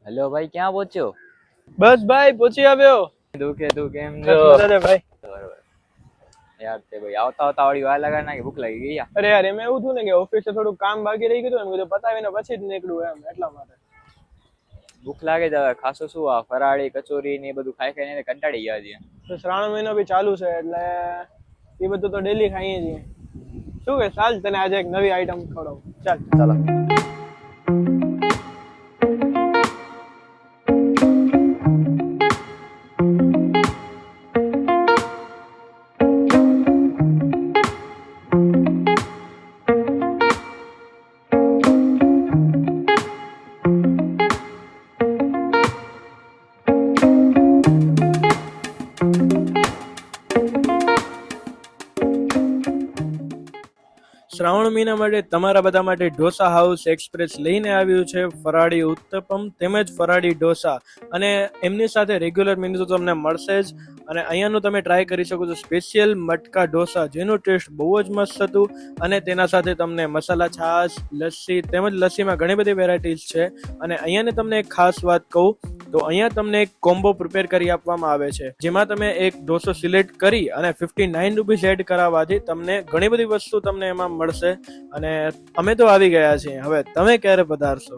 Hello ભાઈ, ક્યાં પહોંચ્યો? બસ ભાઈ પહોંચી આવ્યો. તું કેમ બસ છો? મજા છે ભાઈ. બરોબર. યાર તે ભાઈ આવતા આવતા વાળી વાર લગાડ નાખી, ભૂખ લાગી ગઈ યાર. અરે યાર એમાં એવું થયું ને કે ઓફિસે થોડું કામ બાકી રહી ગયું હતું, એમ કીધું પતાવીને પછી જ નીકળું એમ એટલા માટે. ભૂખ લાગે છે હવે ખાસો શું આ ફરાળી કચોરી ને એ બધું ખાઈ ખાઈને કંટાળી ગયા છે. તો શ્રાવણ મહિનો બી ચાલુ છે એટલે એ બધું તો ડેલી ખાઈએ છીએ. શું કે ચાલ તને આજે એક નવી આઈટમ ખવડાવું. ચાલ ચાલો. શ્રાવણ મહિના માટે તમારા બધા માટે ઢોસા હાઉસ એક્સપ્રેસ લઈને આવ્યું છે ફરાળી ઉત્તપમ તેમજ ફરાળી ઢોસા, અને એમની સાથે રેગ્યુલર મેનુ તો તમને મળશે જ. અને અહીંયાનું તમે ટ્રાય કરી શકો છો સ્પેશિયલ મટકા ઢોસા, જેનું ટેસ્ટ બહુ જ મસ્ત હતું. અને તેના સાથે તમને મસાલા છાશ, લસ્સી તેમજ લસ્સીમાં ઘણી બધી વેરાયટીઝ છે. અને અહીંયાની તમને એક ખાસ વાત કહું તો અહીંયા તમને એક કોમ્બો પ્રિપેર કરી આપવામાં આવે છે, જેમાં તમે એક ઢોસો સિલેક્ટ કરી અને 59 રૂપીસ એડ કરાવવાથી તમને ઘણી બધી વસ્તુ તમને એમાં મળશે. અને અમે તો આવી ગયા છીએ, હવે તમે ક્યારે પધારશો?